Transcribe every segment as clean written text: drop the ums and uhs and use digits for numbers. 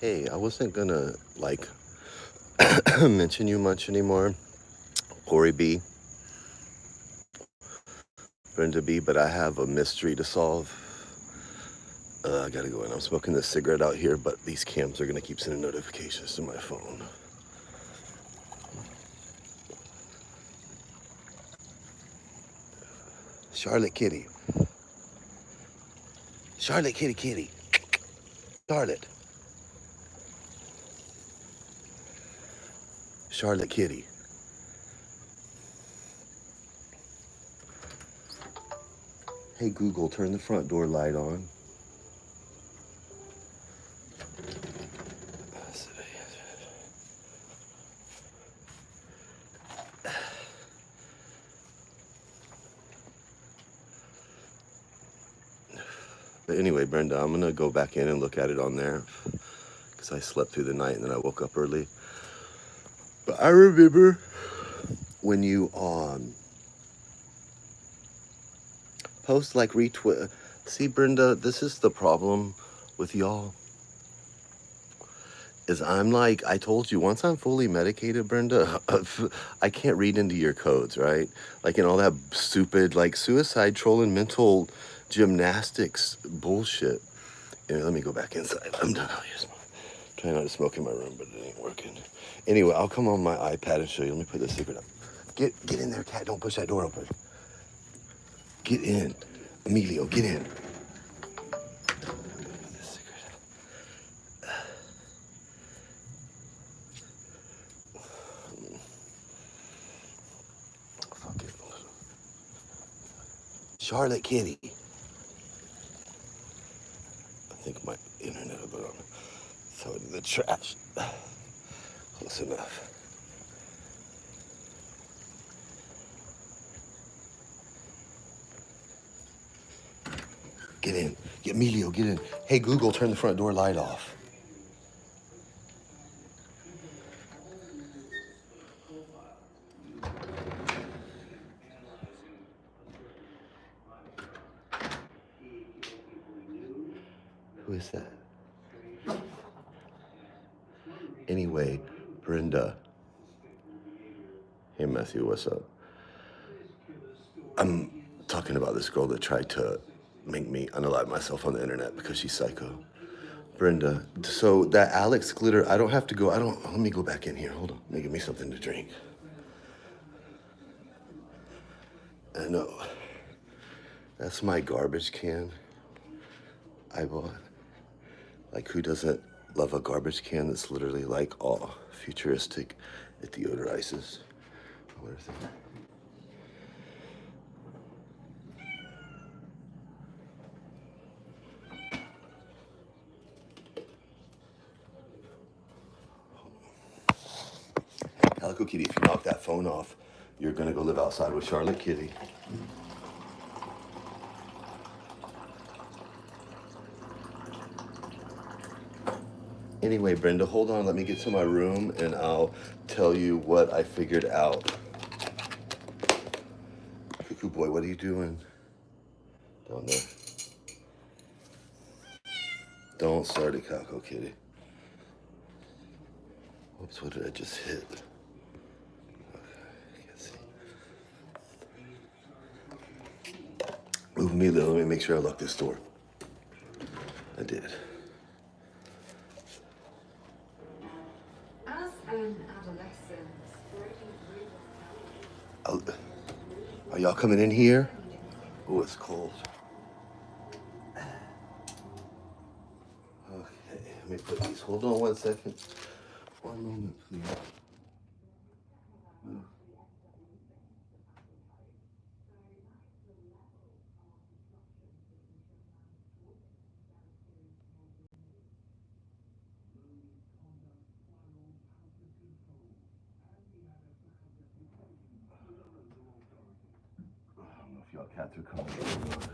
Hey, I wasn't gonna like mention you much anymore, Corey B, Brenda B, but I have a mystery to solve. I gotta go in. I'm smoking this cigarette out here, but these cams are gonna keep sending notifications to my phone. Charlotte Kitty. Charlotte Kitty Kitty. Charlotte. Charlotte Kitty. Hey Google, turn the front door light on. But anyway, Brenda, I'm gonna go back in and look at it on there because I slept through the night and then I woke up early. But I remember when you post like retweet. See, Brenda, this is the problem with y'all. Is I'm like, I told you, once I'm fully medicated, Brenda, I can't read into your codes, right? Like in all that stupid, like suicide trolling mental gymnastics bullshit. Anyway, let me go back inside. I'm done out here. Trying not to smoke in my room, but it ain't working. Anyway, I'll come on my iPad and show you. Let me put this cigarette up. Get in there, cat. Don't push that door open. Get in. Emilio, get in. This cigarette. Fuck it. Charlotte Kitty. I think my internet will go on. Throw it in the trash. Close enough. Get in. Get Emilio, get in. Hey, Google, turn the front door light off. Who is that? Anyway, Brenda. Hey, Matthew, what's up? I'm talking about this girl that tried to make me unalive myself on the internet because she's psycho. Brenda, so that Alex glitter, I don't have to go, let me go back in here. Hold on, let me give me something to drink. I know. That's my garbage can I bought. Like, who doesn't love a garbage can that's literally like all futuristic? It deodorizes. What is it? Calico Kitty, if you knock that phone off, you're gonna go live outside with Charlotte Kitty. Anyway, Brenda, hold on. Let me get to my room and I'll tell you what I figured out. Cuckoo boy, what are you doing down there? Don't start it, Calico Kitty. Whoops, what did I just hit? Okay, I can't see. Move me a little. Let me make sure I lock this door. I did. As an adolescent, Are y'all coming in here? Oh, it's cold. Okay, let me put these. Hold on 1 second. One moment, please. I don't know if y'all cats are coming or not.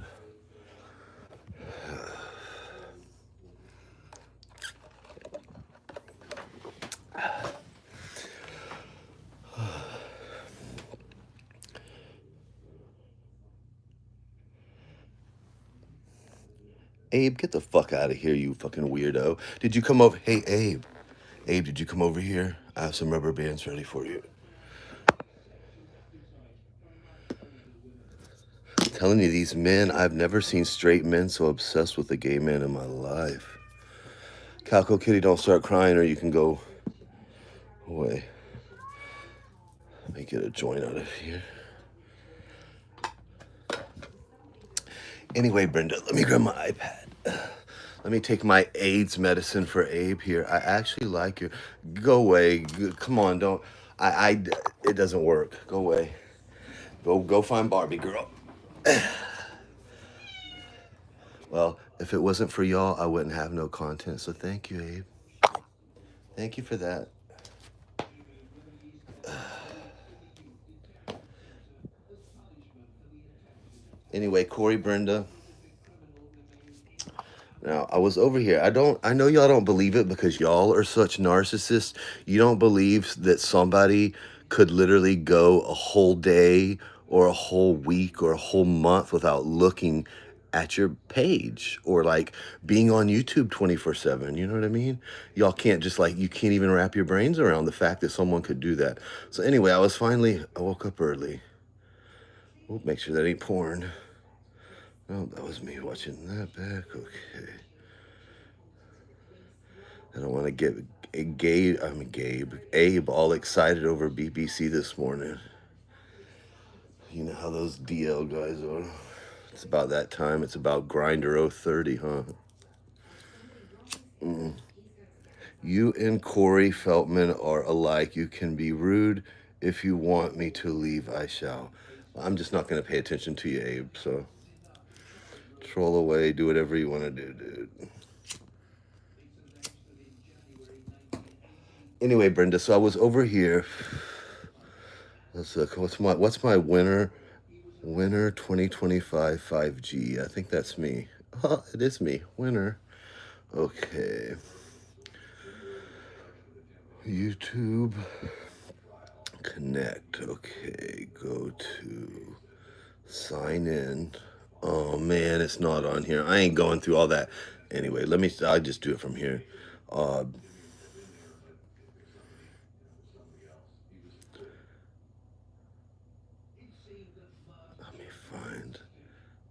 Abe, get the fuck out of here, you fucking weirdo. Did you come over? Hey, Abe. Abe, did you come over here? I have some rubber bands ready for you. I'm telling you, these men, I've never seen straight men so obsessed with a gay man in my life. Calico Kitty, don't start crying or you can go away. Let me get a joint out of here. Anyway, Brenda, let me grab my iPad. Let me take my AIDS medicine for Abe here. I actually like you. Go away. Come on, don't. It doesn't work. Go away. Go find Barbie girl. Well, if it wasn't for y'all, I wouldn't have no content. So thank you, Abe. Thank you for that. Anyway, Corey, Brenda. Now, I was over here. I know y'all don't believe it because y'all are such narcissists. You don't believe that somebody could literally go a whole day or a whole week or a whole month without looking at your page or like being on YouTube 24/7. You know what I mean? Y'all can't just like, you can't even wrap your brains around the fact that someone could do that. So, anyway, I woke up early. Oh, make sure that ain't porn. Oh, that was me watching that back. Okay. I don't want to get Abe all excited over BBC this morning. You know how those DL guys are. It's about that time. It's about Grinder 030, huh? You and Corey Feltman are alike. You can be rude. If you want me to leave, I shall. I'm just not going to pay attention to you, Abe. So troll away. Do whatever you want to do, dude. Anyway, Brenda, so I was over here. Let's look. What's my winner 2025 5G? I think that's me. Oh, it is me. Winner. Okay. YouTube connect. Okay, go to sign in. Oh man, it's not on here. I ain't going through all that. Anyway, I'll just do it from here. Uh, Let me find.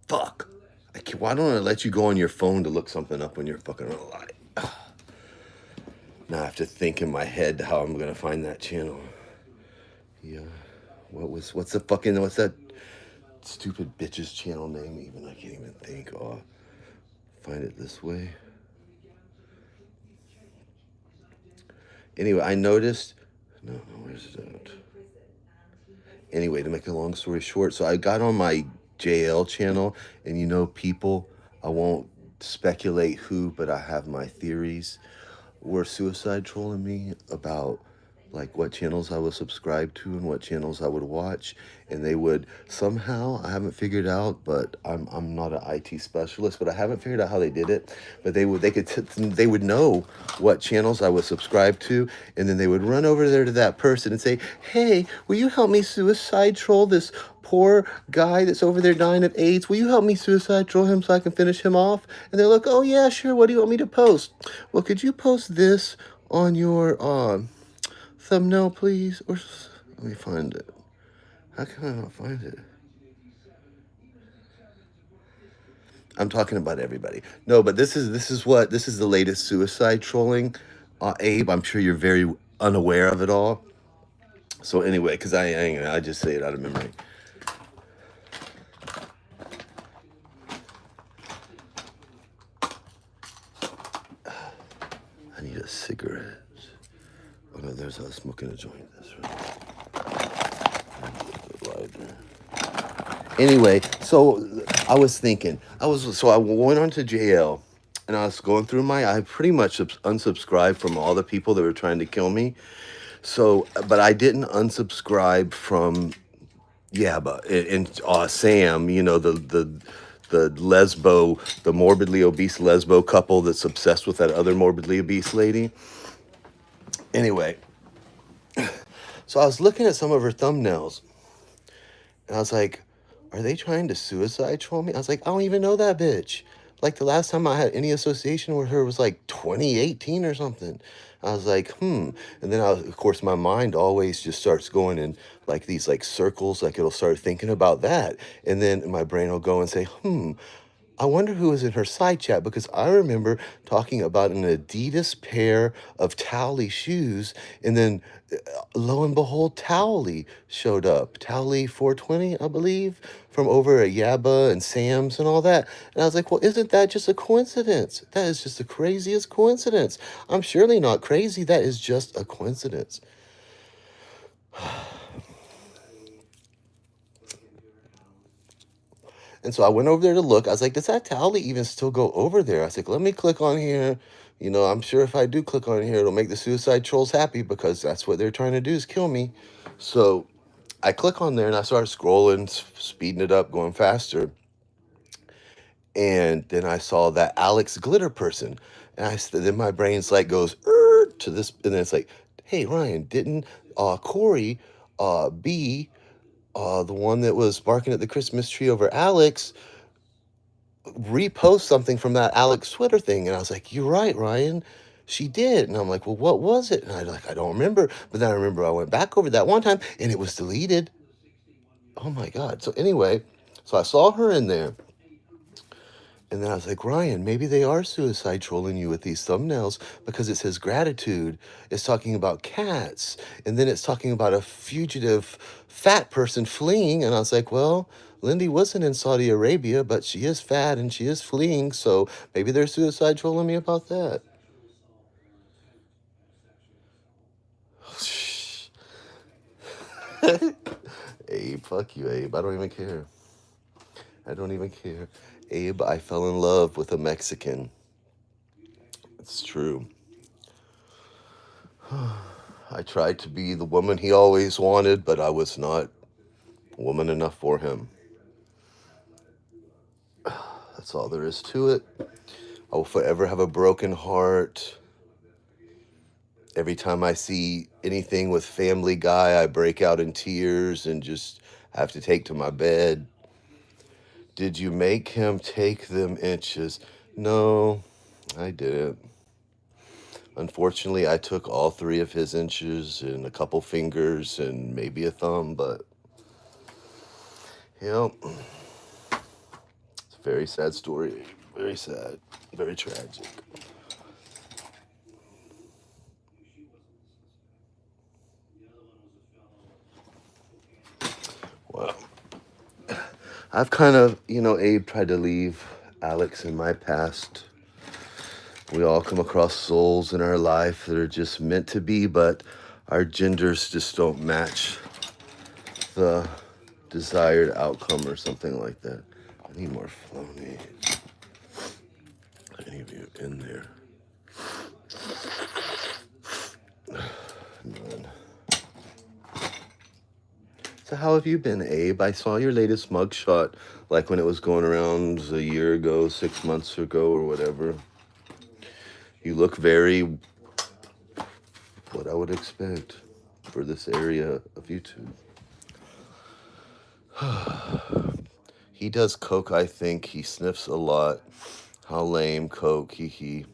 Fuck. Why don't I let you go on your phone to look something up when you're fucking alive? Now I have to think in my head how I'm gonna find that channel. Yeah. What's that stupid bitch's channel name even? I can't even think. Oh, find it this way. Anyway, I noticed. No, where's it at? Anyway, to make a long story short, so I got on my JL channel, and people, I won't speculate who, but I have my theories, were suicide trolling me about like what channels I was subscribed to and what channels I would watch, and they would somehow, I haven't figured out, but I'm not an IT specialist, but I haven't figured out how they did it, but they would know what channels I was subscribed to, and then they would run over there to that person and say, hey, will you help me suicide troll this poor guy that's over there dying of AIDS? Will you help me suicide troll him so I can finish him off? And they're like, oh yeah, sure, what do you want me to post? Well, could you post this on your thumbnail, please? Or let me find it. How can I not find it? I'm talking about everybody. No, but this is the latest suicide trolling. Abe, I'm sure you're very unaware of it all. So anyway, because I just say it out of memory. I need a cigarette. Oh no, there's us smoking a joint. That's right. Anyway, so I was thinking, I went on to JL, and I was going through I pretty much unsubscribed from all the people that were trying to kill me. So, but I didn't unsubscribe from Yaba and Sam, the morbidly obese lesbo couple that's obsessed with that other morbidly obese lady. Anyway, so I was looking at some of her thumbnails, and I was like, are they trying to suicide troll me? I was like, I don't even know that bitch. Like the last time I had any association with her was like 2018 or something. I was like, hmm. And then of course my mind always just starts going in like these like circles, like it'll start thinking about that. And then my brain will go and say, I wonder who was in her side chat because I remember talking about an Adidas pair of Towley shoes, and then lo and behold, Towley showed up. Towley 420, I believe, from over at Yaba and Sam's and all that. And I was like, well, isn't that just a coincidence? That is just the craziest coincidence. I'm surely not crazy. That is just a coincidence. And so I went over there to look. I was like, does that towel even still go over there? I was like, let me click on here. You know, I'm sure if I do click on here, it'll make the suicide trolls happy because that's what they're trying to do is kill me. So I click on there and I start scrolling, speeding it up, going faster. And then I saw that Alex Glitter person. And then my brain's like goes to this. And then it's like, hey, Ryan, didn't Corey be the one that was barking at the Christmas tree over Alex repost something from that Alex Twitter thing? And I was like, you're right, Ryan. She did. And I'm like, well, what was it? And I don't remember. But then I remember I went back over that one time and it was deleted. Oh my God. So anyway, so I saw her in there. And then I was like, Ryan, maybe they are suicide trolling you with these thumbnails because it says gratitude. It's talking about cats. And then it's talking about a fugitive fat person fleeing. And I was like, well, Lindy wasn't in Saudi Arabia, but she is fat and she is fleeing. So maybe they're suicide trolling me about that. Abe, fuck you, Abe. I don't even care. I don't even care. Abe, I fell in love with a Mexican. It's true. I tried to be the woman he always wanted, but I was not woman enough for him. That's all there is to it. I will forever have a broken heart. Every time I see anything with Family Guy, I break out in tears and just have to take to my bed. Did you make him take them inches? No, I didn't. Unfortunately, I took all 3 of his inches and a couple fingers and maybe a thumb, but you know, it's a very sad story. Very sad. Very tragic. Well, I've kind of, Abe tried to leave Alex in my past. We all come across souls in our life that are just meant to be, but our genders just don't match the desired outcome or something like that. I need more Flonase. Any of you in there? None. So how have you been, Abe? I saw your latest mugshot, like when it was going around a year ago, 6 months ago, or whatever. You look very what I would expect for this area of YouTube. He does coke, I think. He sniffs a lot. How lame, coke, hee hee.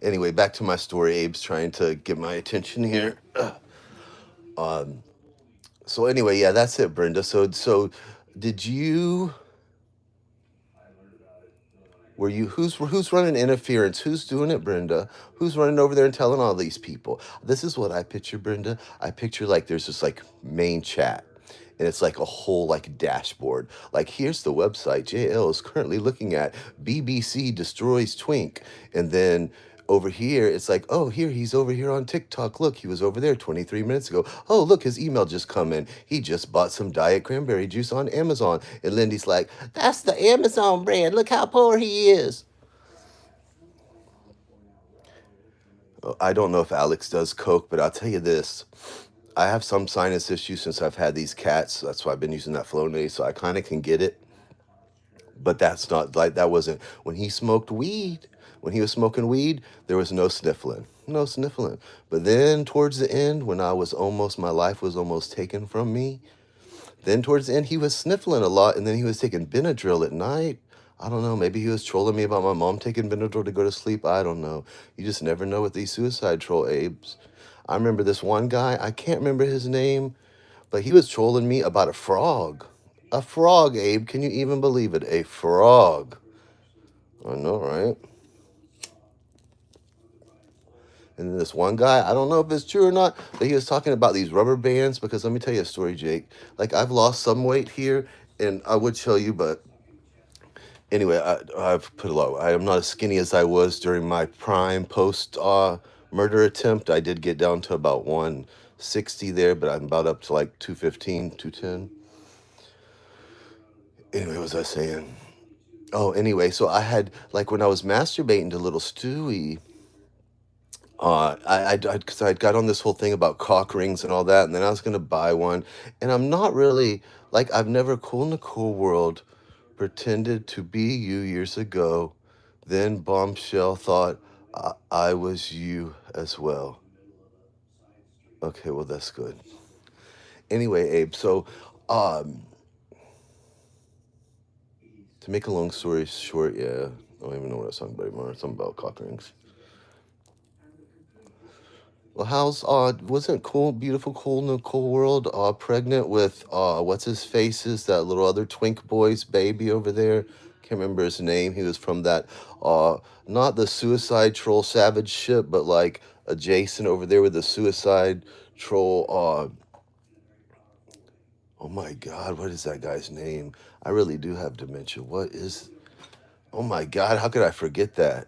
Anyway, back to my story. Abe's trying to get my attention here. So anyway, yeah, that's it, Brenda. So did you were you who's running interference? Who's doing it, Brenda? Who's running over there and telling all these people? This is what I picture, Brenda. I picture like there's this like main chat. And it's like a whole like dashboard. Like here's the website JL is currently looking at. BBC destroys Twink. And then over here, it's like, oh, here he's over here on TikTok. Look, he was over there 23 minutes ago. Oh, look, his email just come in. He just bought some diet cranberry juice on Amazon. And Lindy's like, that's the Amazon brand. Look how poor he is. I don't know if Alex does coke, but I'll tell you this. I have some sinus issues since I've had these cats. That's why I've been using that Flonase, so I kind of can get it. But that's not like that wasn't when he smoked weed. When he was smoking weed, there was no sniffling. No sniffling. But then towards the end, when my life was almost taken from me, then towards the end, he was sniffling a lot, and then he was taking Benadryl at night. I don't know. Maybe he was trolling me about my mom taking Benadryl to go to sleep. I don't know. You just never know with these suicide troll Abes. I remember this one guy. I can't remember his name, but he was trolling me about a frog. A frog, Abe. Can you even believe it? A frog. I know, right? And then this one guy, I don't know if it's true or not, but he was talking about these rubber bands because let me tell you a story, Jake. Like I've lost some weight here, and I would tell you, but anyway, I've put a lot. I am not as skinny as I was during my prime post murder attempt. I did get down to about 160 there, but I'm about up to like 215, 210. Anyway, what was I saying? Oh, anyway, so I had like when I was masturbating to little Stewie, because I'd got on this whole thing about cock rings and all that, and then I was gonna buy one, and I'm not really like I've never cool in the cool world pretended to be you years ago, then bombshell thought I was you as well. Okay, well that's good. Anyway, Abe, so um, to make a long story short, yeah, I don't even know what I was talking about anymore. Something about cock rings. Well, how's wasn't cool, beautiful, cool Nicole World pregnant with what's his faces, that little other twink boy's baby over there? Can't remember his name. He was from that uh not the Suicide Troll Savage ship, but like adjacent over there with the Suicide Troll. Oh my God, what is that guy's name? I really do have dementia. What is? Oh my God, how could I forget that?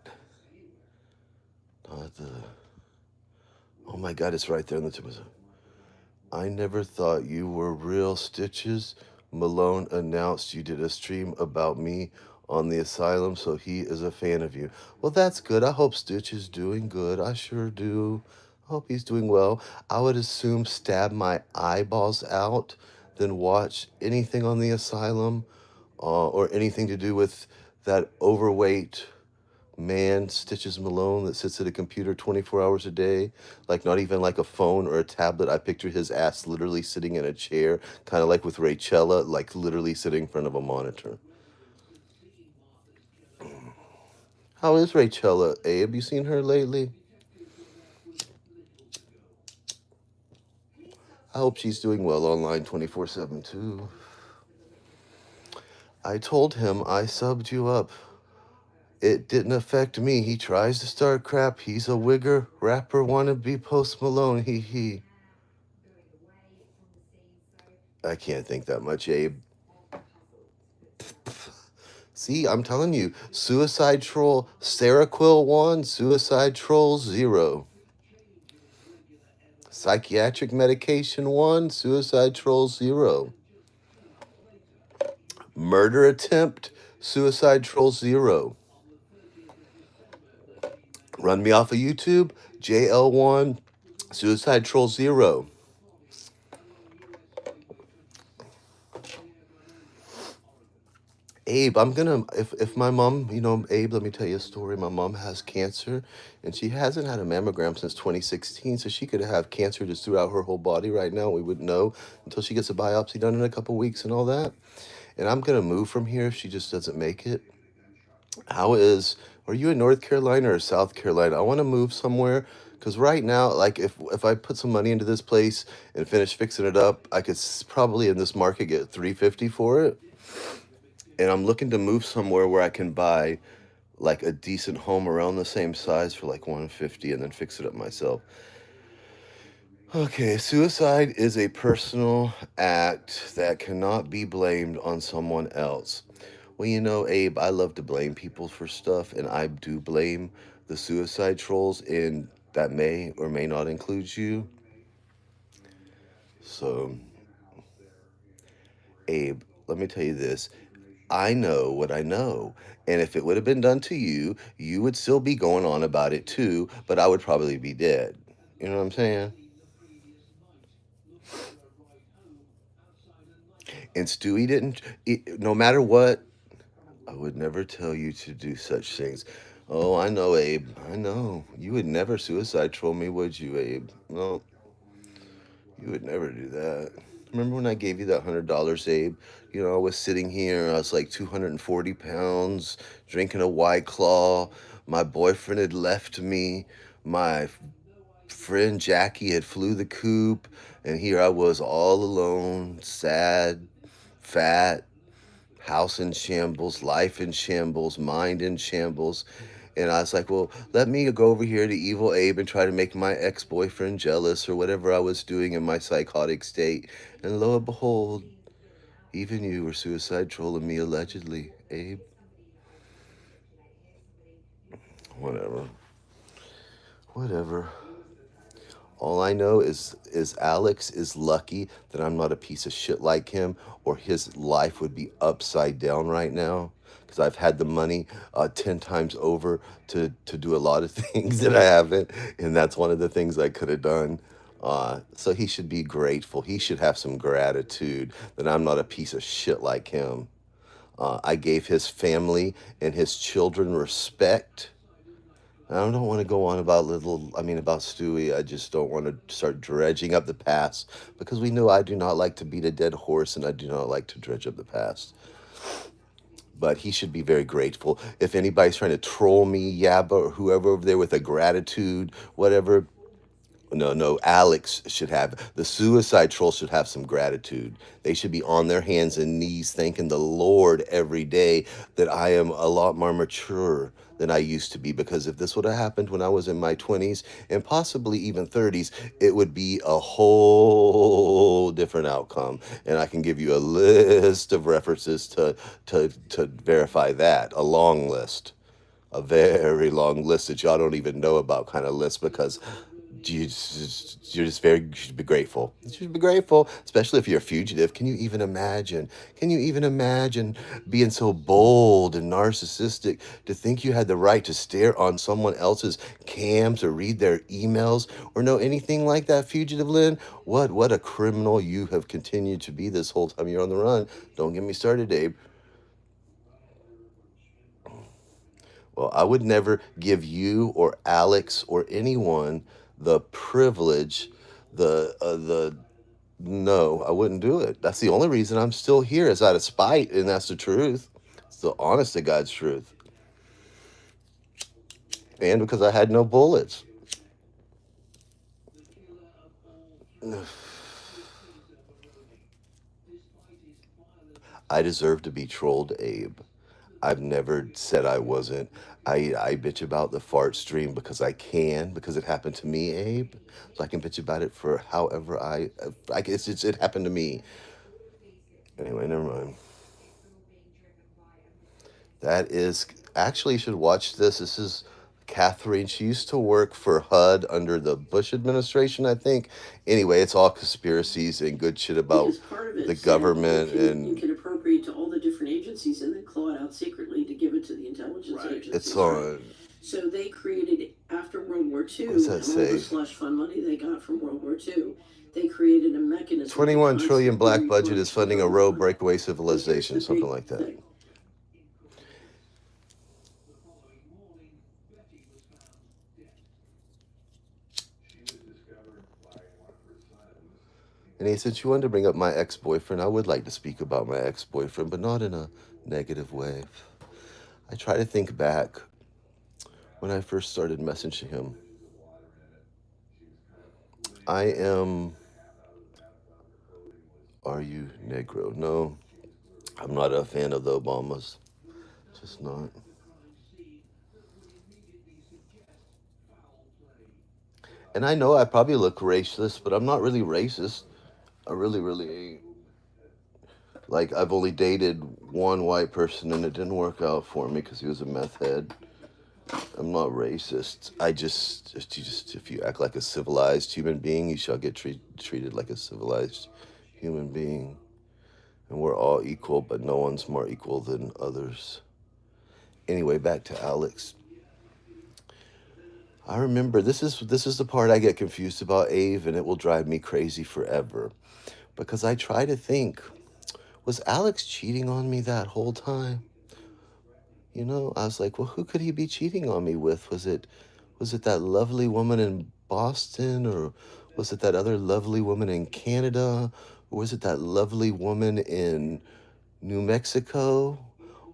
The Oh my God, it's right there on the tip of his. I never thought you were real Stitches. Malone announced you did a stream about me on the asylum, so he is a fan of you. Well, that's good. I hope Stitch is doing good. I sure do. I hope he's doing well. I would assume stab my eyeballs out, then watch anything on the asylum or anything to do with that overweight man Stitches Malone that sits at a computer 24 hours a day, like not even like a phone or a tablet. I picture his ass literally sitting in a chair, kind of like with Rachella, like literally sitting in front of a monitor. How is Rachella, Abe? You seen her lately? I hope she's doing well online 24/7 too. I told him I subbed you up. It didn't affect me. He tries to start crap. He's a wigger, rapper, wannabe Post Malone. He. I can't think that much, Abe. See, I'm telling you, Suicide Troll Seroquel 1, Suicide Troll 0. Psychiatric Medication 1, Suicide Troll 0. Murder Attempt, Suicide Troll 0. Run me off of YouTube, JL1, Suicide Troll 0. Abe, I'm gonna if my mom, Abe, let me tell you a story. My mom has cancer, and she hasn't had a mammogram since 2016, so she could have cancer just throughout her whole body right now. We wouldn't know until she gets a biopsy done in a couple weeks and all that. And I'm gonna move from here if she just doesn't make it. Are you in North Carolina or South Carolina? I want to move somewhere because right now, like if I put some money into this place and finish fixing it up, I could probably in this market get 350 for it. And I'm looking to move somewhere where I can buy like a decent home around the same size for like 150 and then fix it up myself. Okay, suicide is a personal act that cannot be blamed on someone else. Well, Abe, I love to blame people for stuff, and I do blame the suicide trolls, and that may or may not include you. So, Abe, let me tell you this. I know what I know. And if it would have been done to you, you would still be going on about it too, but I would probably be dead. You know what I'm saying? And Stewie didn't, no matter what, I would never tell you to do such things. Oh, I know, Abe. I know. You would never suicide troll me, would you, Abe? No, you would never do that. Remember when I gave you that $100, Abe? You know, I was sitting here, I was like 240 pounds, drinking a White Claw. My boyfriend had left me. My friend Jackie had flew the coop, and here I was all alone, sad, fat, house in shambles, life in shambles, mind in shambles. And I was like, well, let me go over here to Evil Abe and try to make my ex boyfriend jealous or whatever I was doing in my psychotic state. And lo and behold, even you were suicide trolling me allegedly, Abe. Whatever. Whatever. All I know is Alex is lucky that I'm not a piece of shit like him, or his life would be upside down right now. Because I've had the money 10 times over to do a lot of things that I haven't, and that's one of the things I could have done. So he should be grateful. He should have some gratitude that I'm not a piece of shit like him. I gave his family and his children respect. I don't want to go on about about Stewie. I just don't want to start dredging up the past because we know I do not like to beat a dead horse and I do not like to dredge up the past. But he should be very grateful. If anybody's trying to troll me, Yaba, or whoever over there with a gratitude, whatever, no, no, Alex should have, the suicide troll should have some gratitude. They should be on their hands and knees thanking the Lord every day that I am a lot more mature than I used to be. Because if this would have happened when I was in my 20s and possibly even 30s, it would be a whole different outcome. And I can give you a list of references to verify that, a long list, a very long list that y'all don't even know about kind of list because you're just very, you should be grateful. You should be grateful, especially if you're a fugitive. Can you even imagine? Can you even imagine being so bold and narcissistic to think you had the right to stare on someone else's cams or read their emails or know anything like that, fugitive Lynn? What a criminal you have continued to be this whole time you're on the run. Don't get me started, Abe. Well, I would never give you or Alex or anyone the privilege, the no, I wouldn't do it. That's the only reason I'm still here is out of spite, and that's the truth. It's the honest to God's truth, and because I had no bullets. I deserve to be trolled, Abe. I've never said I wasn't. I bitch about the fart stream because I can, because it happened to me, Abe. So I can bitch about it for however I guess it happened to me. Anyway, never mind. That is actually you should watch this. This is Catherine. She used to work for HUD under the Bush administration, I think. Anyway, it's all conspiracies and good shit about Because part of it the said government you and can appropriate to all the different agencies and then claw it out secretly to give it to the intelligence agencies. it's Right. on. So they created after World War II What's that and all the say? slush fund money they got from World War II. They created a mechanism. 21 trillion black budget is funding a rogue breakaway But here's civilization, the something big like that. thing. And since you wanted to bring up my ex boyfriend, I would like to speak about my ex boyfriend, but not in a negative way. I try to think back when I first started messaging him. I am. Are you Negro? No, I'm not a fan of the Obamas. Just not. And I know I probably look racist, but I'm not really racist. I really ain't. Like, I've only dated one white person and it didn't work out for me because he was a meth head. I'm not racist. If you act like a civilized human being, you shall get treated like a civilized human being. And we're all equal, but no one's more equal than others. Anyway, back to Alex. I remember this is the part I get confused about, Ave, and it will drive me crazy forever. Because I try to think, was Alex cheating on me that whole time? I was like, well, who could he be cheating on me with? Was it that lovely woman in Boston, or was it that other lovely woman in Canada, or was it that lovely woman in New Mexico,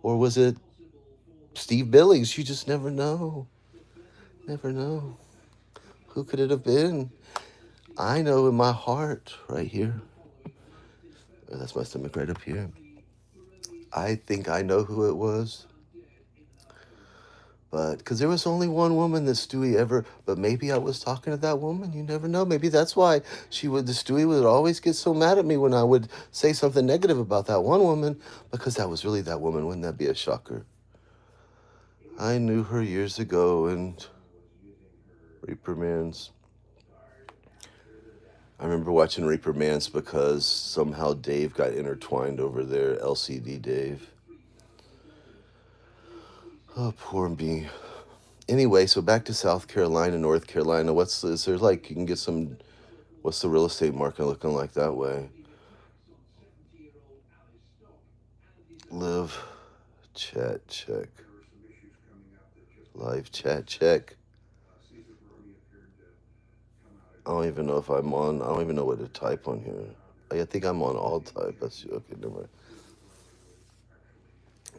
or was it Steve Billings? You just never know. Never know. Who could it have been? I know in my heart, right here. That's my stomach right up here. I think I know who it was. But because there was only one woman that Stewie ever, but maybe I was talking to that woman. You never know. Maybe that's why the Stewie would always get so mad at me when I would say something negative about that one woman, because that was really that woman. Wouldn't that be a shocker? I knew her years ago, and Reaper Man's. I remember watching Reaper Man's because somehow Dave got intertwined over there. LCD Dave. Oh, poor me. Anyway, so back to South Carolina, North Carolina. Is there like, you can get some, what's the real estate market looking like that way? Live, chat, check. Live chat, check. I don't even know if I'm on, I don't even know what to type on here. I think I'm on all type. Okay, never mind.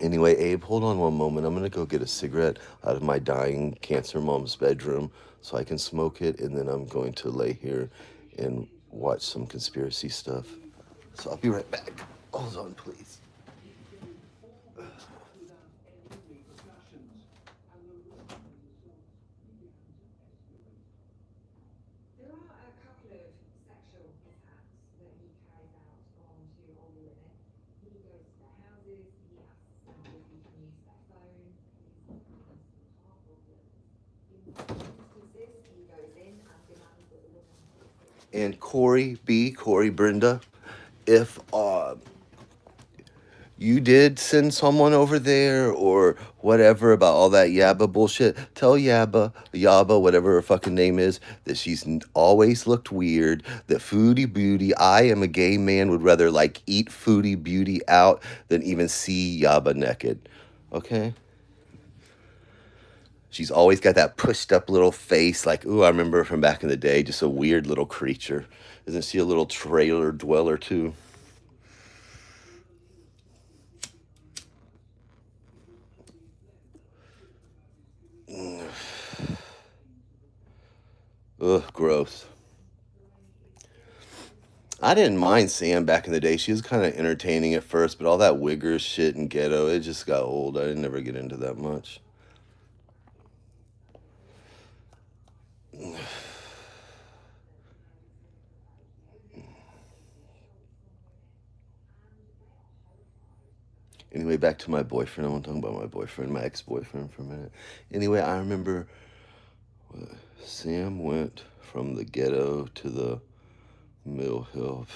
Anyway, Abe, hold on one moment. I'm going to go get a cigarette out of my dying cancer mom's bedroom so I can smoke it, and then I'm going to lay here and watch some conspiracy stuff. So I'll be right back. Hold on, please. There are a couple of sexual attacks that he carries out onto older women. He goes to their houses, he asks them if he can use their phone, he's having some car problems. In one instances, he goes in and demands that the woman And Corey, Brenda, if you did send someone over there or whatever about all that Yaba bullshit, tell Yaba, whatever her fucking name is, that she's always looked weird, that Foodie Beauty, I am a gay man, would rather like eat Foodie Beauty out than even see Yaba naked. Okay? She's always got that pushed up little face, like, ooh, I remember her from back in the day, just a weird little creature. Isn't she a little trailer dweller too? Ugh, gross. I didn't mind Sam back in the day. She was kind of entertaining at first, but all that wigger shit and ghetto, it just got old. I didn't ever get into that much. Anyway, back to my boyfriend. I want to talk about my boyfriend, my ex-boyfriend for a minute. Anyway, I remember Sam went from the ghetto to the Mill Hill.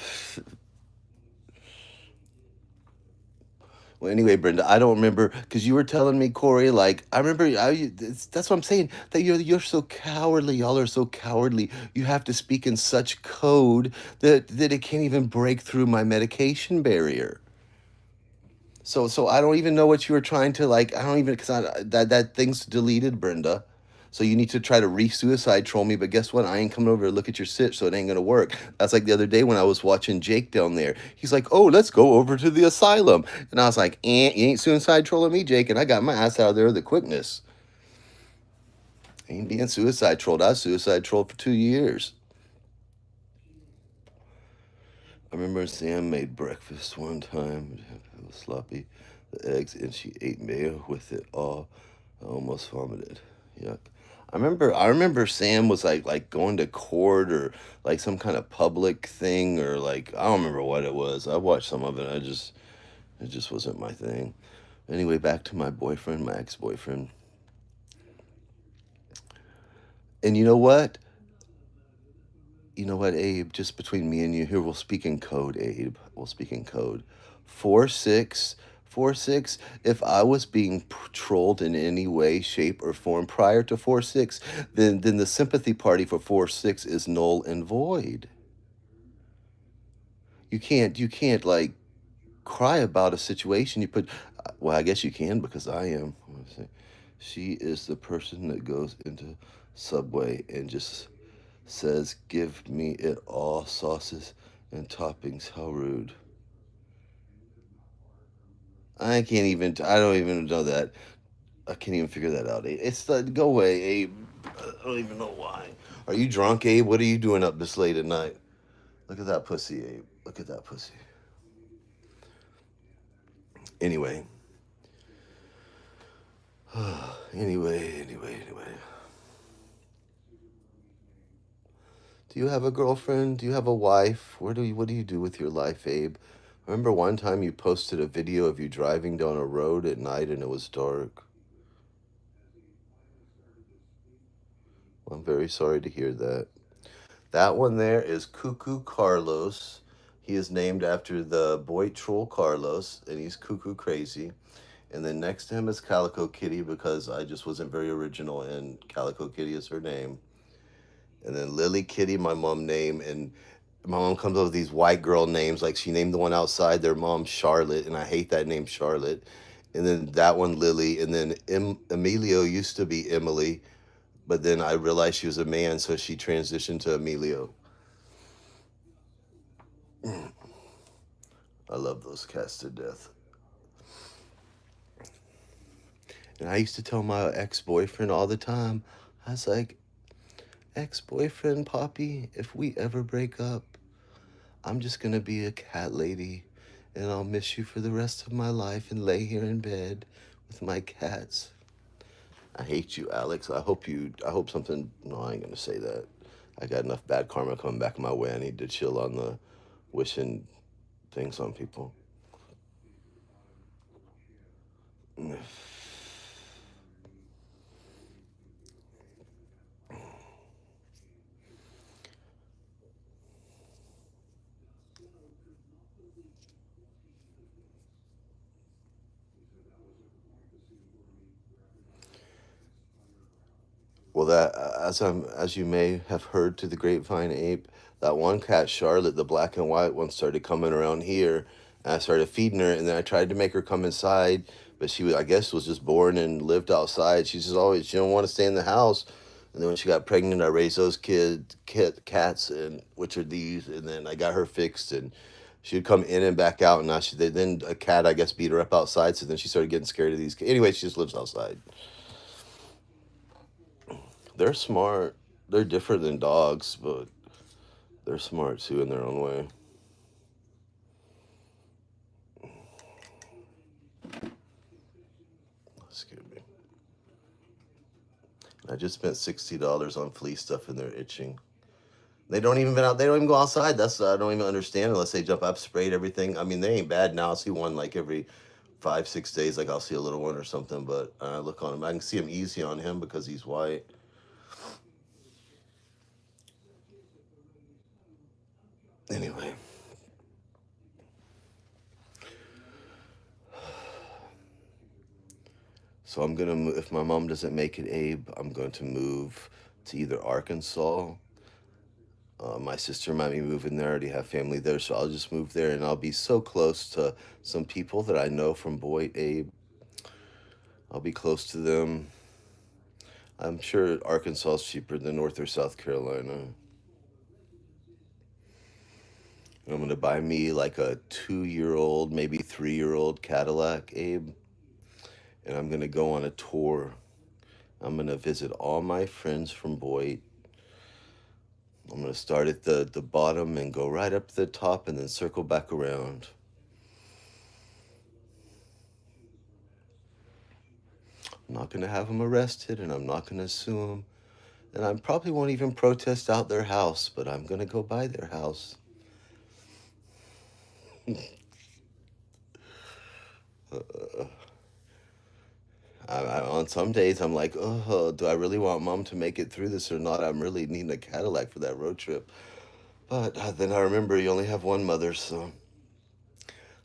Well, anyway, Brenda, I don't remember because you were telling me, Corey. Like I remember, that's what I'm saying. That you're so cowardly. Y'all are so cowardly. You have to speak in such code that it can't even break through my medication barrier. So I don't even know what you were trying to like. I don't even because that thing's deleted, Brenda. So you need to try to re-suicide troll me, but guess what? I ain't coming over to look at your sit, so it ain't gonna work. That's like the other day when I was watching Jake down there. He's like, "Oh, let's go over to the asylum," and I was like, you ain't suicide trolling me, Jake." And I got my ass out of there with the quickness. I ain't being suicide trolled. I was suicide trolled for 2 years. I remember Sam made breakfast one time. It was sloppy, the eggs, and she ate mayo with it. Oh, I almost vomited. Yuck. I remember Sam was like going to court or like some kind of public thing or like I don't remember what it was. I watched some of it. It just wasn't my thing. Anyway, back to my boyfriend, my ex-boyfriend. And you know what? You know what, Abe? Just between me and you here, we'll speak in code, Abe. We'll speak in code. 4-6. If I was being trolled in any way, shape, or form prior to 4-6, then the sympathy party for 4-6 is null and void. You can't like cry about a situation. Well, I guess you can because I am. say, she is the person that goes into Subway and just says, "Give me it all, sauces and toppings." How rude. I can't even. I don't even know that. I can't even figure that out. It's the go away, Abe. I don't even know why. Are you drunk, Abe? What are you doing up this late at night? Look at that pussy, Abe. Look at that pussy. Anyway, anyway. Do you have a girlfriend? Do you have a wife? What do you do with your life, Abe? I remember one time you posted a video of you driving down a road at night and it was dark. Well, I'm very sorry to hear that. That one there is Cuckoo Carlos. He is named after the boy troll Carlos, and he's cuckoo crazy. And then next to him is Calico Kitty because I just wasn't very original and Calico Kitty is her name. And then Lily Kitty, my mom name, and my mom comes up with these white girl names. Like she named the one outside their mom Charlotte, and I hate that name Charlotte. And then that one Lily, and then Emilio used to be Emily, but then I realized she was a man, so she transitioned to Emilio. I love those cats to death. And I used to tell my ex boyfriend all the time, I was like, ex boyfriend, Poppy, if we ever break up, I'm just gonna be a cat lady and I'll miss you for the rest of my life and lay here in bed with my cats. I hate you, Alex. I hope something, no, I ain't gonna say that. I got enough bad karma coming back my way. I need to chill on the wishing things on people. Well, that as you may have heard to the grapevine, Ape, that one cat, Charlotte, the black and white one, started coming around here, and I started feeding her, and then I tried to make her come inside, but I guess, was just born and lived outside. She's just always she don't want to stay in the house. And then when she got pregnant, I raised those cats, and which are these, and then I got her fixed, and she'd come in and back out, and now then a cat I guess beat her up outside, so then she started getting scared of these. Anyway, she just lives outside. They're smart. They're different than dogs, but they're smart too in their own way. Excuse me. I just spent $60 on flea stuff and they're itching. They don't even been out. They don't even go outside. That's I don't even understand unless they jump. I've sprayed everything. I mean, they ain't bad now. I see one like every 5 6 days. Like I'll see a little one or something. But I look on him. I can see him easy on him because he's white. Anyway, so I'm gonna move. If my mom doesn't make it, Abe, I'm going to move to either Arkansas. My sister might be moving there. I already have family there, so I'll just move there, and I'll be so close to some people that I know from Boyd, Abe. I'll be close to them. I'm sure Arkansas is cheaper than North or South Carolina. And I'm gonna buy me like a 2 year old, maybe 3 year old Cadillac, Abe, and I'm gonna go on a tour. I'm gonna visit all my friends from Boyd. I'm gonna start at the bottom and go right up to the top and then circle back around. I'm not gonna have them arrested and I'm not gonna sue them. And I probably won't even protest out their house, but I'm gonna go by their house. On some days, I'm like, oh, do I really want mom to make it through this or not? I'm really needing a Cadillac for that road trip. But then I remember you only have one mother, so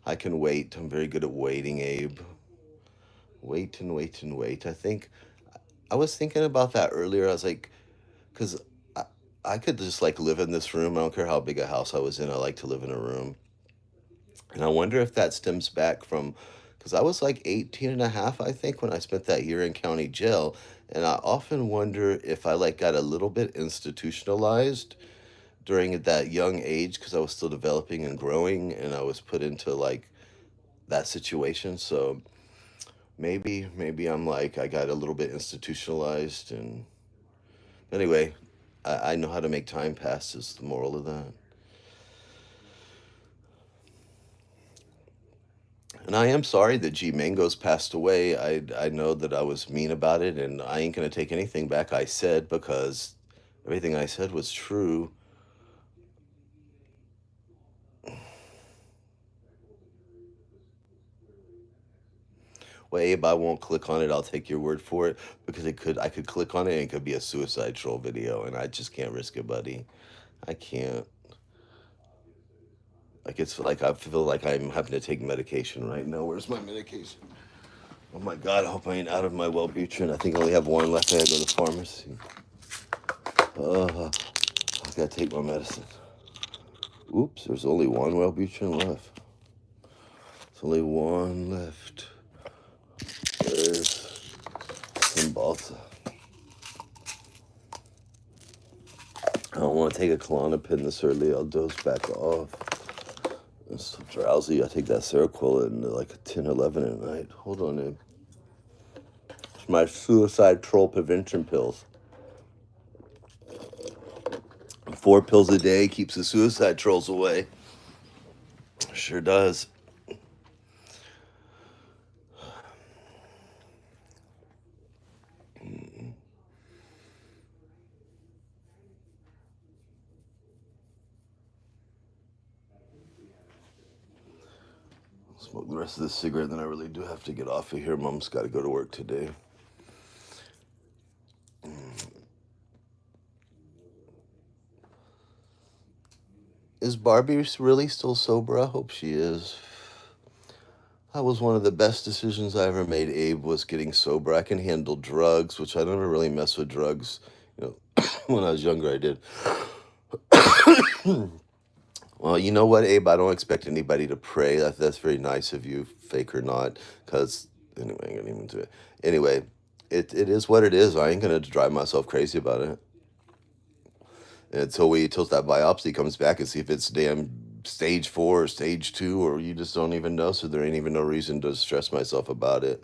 I can wait. I'm very good at waiting, Abe. Wait and wait and wait. I was thinking about that earlier. I was like, because I, I could just like live in this room. I don't care how big a house I was in. I like to live in a room. And I wonder if that stems back from because I was like 18 and a half, I think, when I spent that year in county jail. And I often wonder if I like got a little bit institutionalized during that young age because I was still developing and growing and I was put into like that situation. So maybe I'm like I got a little bit institutionalized and anyway, I know how to make time pass is the moral of that. And I am sorry that G Mango's passed away. I know that I was mean about it and I ain't gonna take anything back I said because everything I said was true. Well, Abe, I won't click on it. I'll take your word for it because I could click on it and it could be a suicide troll video and I just can't risk it, buddy. I can't. Like it's like I feel like I'm having to take medication right now. Where's my medication? Oh my god, I hope I ain't out of my Wellbutrin. I think I only have one left. I gotta go to the pharmacy. I gotta take my medicine. Oops, there's only one Wellbutrin left. There's only one left. There's some balsa. I don't want to take a Klonopin this early. I'll doze back off. I'm so drowsy. I take that Seroquel at like 10, 11 at night. Hold on, Abe. It's my suicide troll prevention pills. 4 pills a day keeps the suicide trolls away. Sure does. Smoke the rest of this cigarette, then I really do have to get off of here. Mom's got to go to work today. Is Barbie really still sober? I hope she is. That was one of the best decisions I ever made, Abe, was getting sober. I can handle drugs, which I never really mess with drugs. You know, when I was younger, I did. Well, you know what, Abe? I don't expect anybody to pray. That's very nice of you, fake or not. Because, anyway, I ain't going to even do it. Anyway, it is what it is. I ain't going to drive myself crazy about it. Until that biopsy comes back and see if it's damn stage 4 or stage 2, or you just don't even know. So there ain't even no reason to stress myself about it.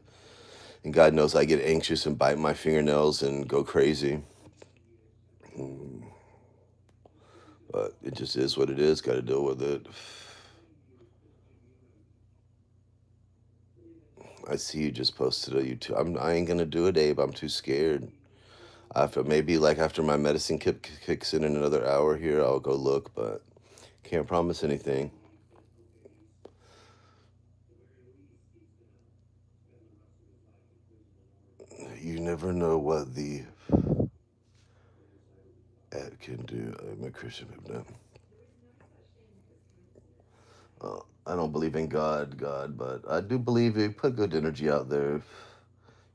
And God knows I get anxious and bite my fingernails and go crazy. But it just is what it is. Got to deal with it. I see you just posted a YouTube. I ain't gonna do it, Abe. I'm too scared. After maybe like after my medicine kicks in another hour here, I'll go look, but can't promise anything. You never know what the ad can do. I'm a Christian now. I don't believe in God, but I do believe if you put good energy out there,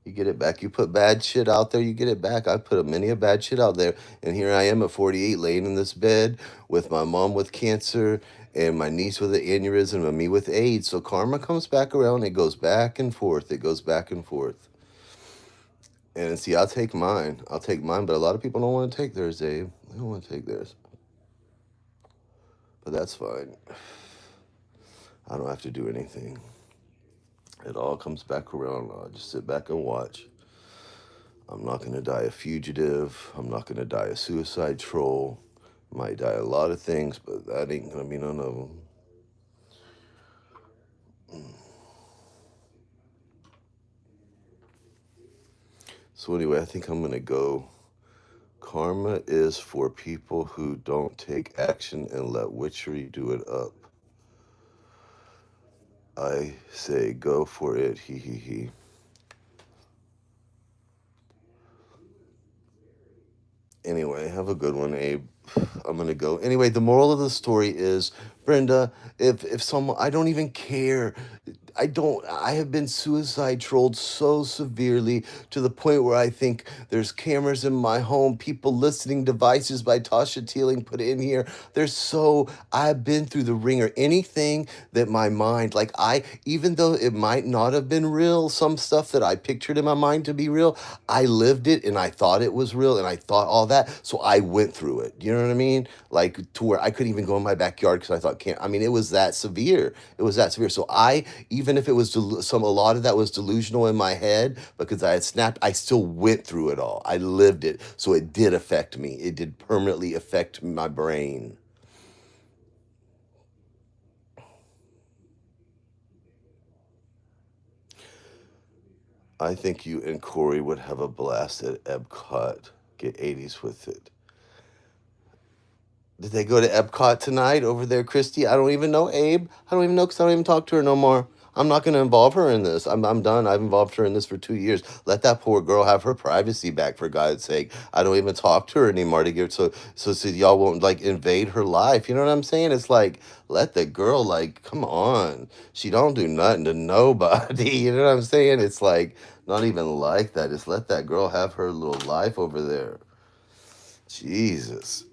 you get it back. You put bad shit out there, you get it back. I put many a bad shit out there, and here I am at 48, laying in this bed with my mom with cancer and my niece with an aneurysm and me with AIDS. So karma comes back around. It goes back and forth. It goes back and forth. And see, I'll take mine. I'll take mine, but a lot of people don't want to take theirs, Abe. They don't want to take theirs. But that's fine. I don't have to do anything. It all comes back around. I'll just sit back and watch. I'm not going to die a fugitive. I'm not going to die a suicide troll. Might die a lot of things, but that ain't going to be none of them. So anyway, I think I'm going to go. Karma is for people who don't take action and let witchery do it up. I say go for it, he he he. Anyway, have a good one, Abe. I'm gonna go. Anyway, the moral of the story is, Brenda, if someone, I don't even care. I have been suicide trolled so severely to the point where I think there's cameras in my home, people listening devices by Tasha Teeling put in here. I've been through the ringer. Anything that my mind, even though it might not have been real, some stuff that I pictured in my mind to be real, I lived it and I thought it was real and I thought all that. So I went through it. You know what I mean? Like to where I couldn't even go in my backyard because I thought, can't, I mean, it was that severe. It was that severe. So even if it was a lot of that was delusional in my head because I had snapped, I still went through it all. I lived it. So it did affect me. It did permanently affect my brain. I think you and Corey would have a blast at Epcot. Get 80s with it. Did they go to Epcot tonight over there, Christy? I don't even know, Abe. I don't even know because I don't even talk to her no more. I'm not going to involve her in this. I'm done. I've involved her in this for 2 years. Let that poor girl have her privacy back, for God's sake. I don't even talk to her anymore to give so y'all won't like invade her life. You know what I'm saying? It's like let the girl come on. She don't do nothing to nobody. You know what I'm saying? It's like not even like that. Just let that girl have her little life over there. Jesus.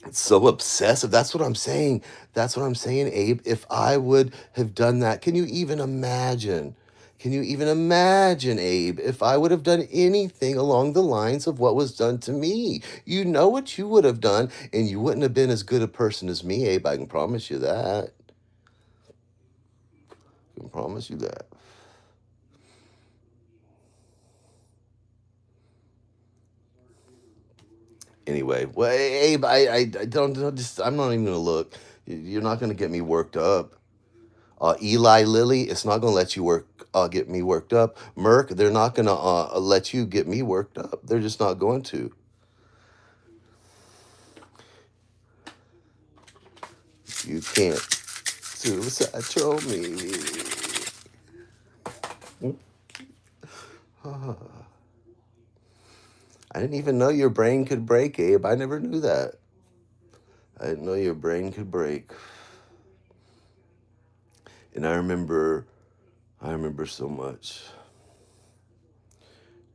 It's so obsessive. That's what I'm saying. That's what I'm saying, Abe. If I would have done that, can you even imagine? Can you even imagine, Abe, if I would have done anything along the lines of what was done to me? You know what you would have done, and you wouldn't have been as good a person as me, Abe. I can promise you that. I can promise you that. Anyway, well, Abe, I don't just. I'm not even gonna look. You're not gonna get me worked up. Eli Lilly, it's not gonna let you get me worked up. Merc, they're not gonna let you get me worked up. They're just not going to. You can't suicide troll me. I didn't even know your brain could break, Abe. I never knew that. I didn't know your brain could break. And I remember so much.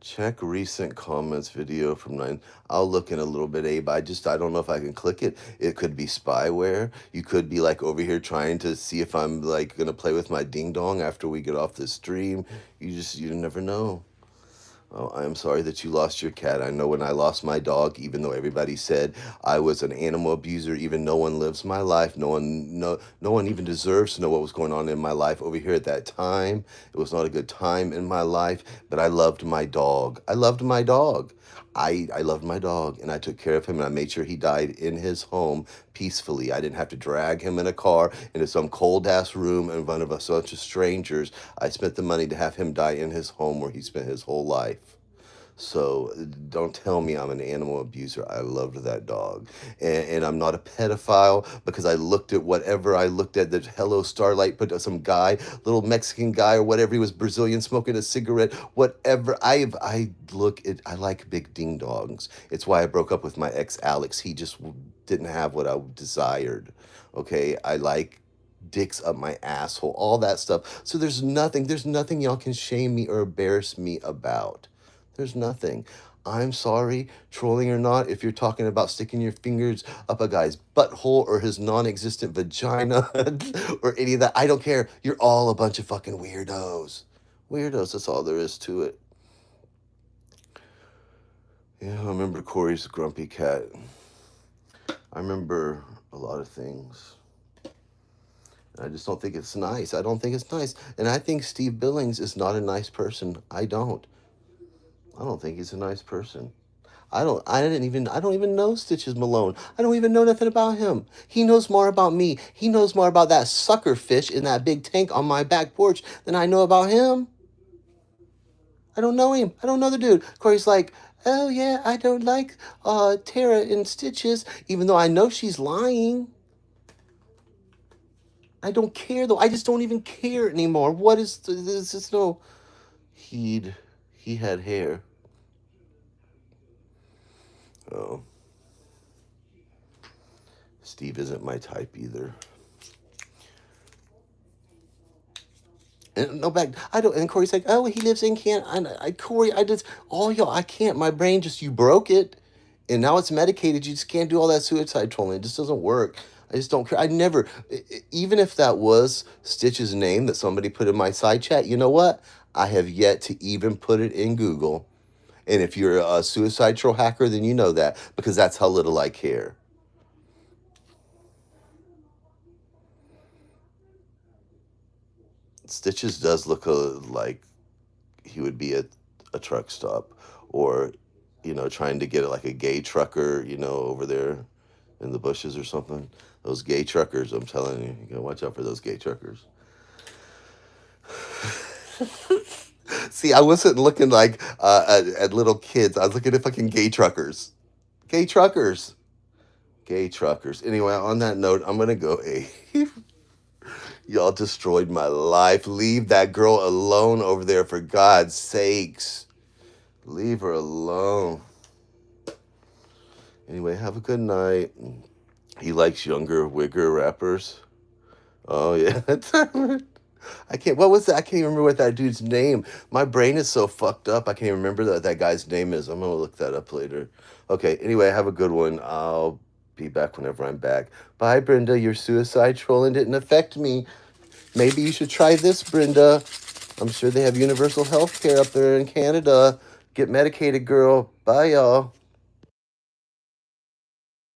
Check recent comments video from 9. I'll look in a little bit, Abe. I don't know if I can click it. It could be spyware. You could be like over here trying to see if I'm like gonna play with my ding dong after we get off the stream. You never know. Oh, I'm sorry that you lost your cat. I know when I lost my dog, even though everybody said I was an animal abuser, even no one lives my life, no one even deserves to know what was going on in my life over here at that time. It was not a good time in my life, but I loved my dog. I loved my dog. I loved my dog and I took care of him and I made sure he died in his home peacefully. I didn't have to drag him in a car into some cold ass room in front of a bunch of strangers. I spent the money to have him die in his home where he spent his whole life. So don't tell me I'm an animal abuser. I loved that dog. And I'm not a pedophile because I looked at whatever I looked at. The Hello Starlight put some guy, little Mexican guy or whatever. He was Brazilian smoking a cigarette. Whatever. I like big ding dongs. It's why I broke up with my ex Alex. He just didn't have what I desired. Okay. I like dicks up my asshole, all that stuff. So there's nothing y'all can shame me or embarrass me about. There's nothing. I'm sorry, trolling or not, if you're talking about sticking your fingers up a guy's butthole or his non existent vagina or any of that. I don't care. You're all a bunch of fucking weirdos. Weirdos, that's all there is to it. Yeah, I remember Corey's grumpy cat. I remember a lot of things. I just don't think it's nice. I don't think it's nice. And I think Steve Billings is not a nice person. I don't. I don't think he's a nice person. I don't even know Stitches Malone. I don't even know nothing about him. He knows more about me. He knows more about that sucker fish in that big tank on my back porch than I know about him. I don't know him. I don't know the dude. Corey's like, oh yeah, I don't like Tara and Stitches, even though I know she's lying. I don't care though. I just don't even care anymore. What is this? Is no. He had hair. Oh, Steve isn't my type either. And no back. I don't. And Corey's like, oh, he lives in Canada. Corey, I just all y'all. I can't. My brain just you broke it, and now it's medicated. You just can't do all that suicide trolling. It just doesn't work. I just don't care. I never, even if that was Stitch's name that somebody put in my side chat. You know what? I have yet to even put it in Google. And if you're a suicide troll hacker, then you know that because that's how little I care. Stitches does look like he would be at a truck stop or, trying to get like a gay trucker, over there in the bushes or something. Those gay truckers, I'm telling you, you gotta watch out for those gay truckers. See, I wasn't looking like at little kids. I was looking at fucking gay truckers. Gay truckers. Gay truckers. Anyway, on that note, I'm gonna go. Y'all destroyed my life. Leave that girl alone over there, for God's sakes. Leave her alone. Anyway, have a good night. He likes younger, wigger rappers. Oh, yeah. I can't. What was that? I can't even remember what that dude's name. My brain is so fucked up. I can't even remember that guy's name is. I'm gonna look that up later. Okay. Anyway, have a good one. I'll be back whenever I'm back. Bye, Brenda. Your suicide trolling didn't affect me. Maybe you should try this, Brenda. I'm sure they have universal health care up there in Canada. Get medicated, girl. Bye, y'all.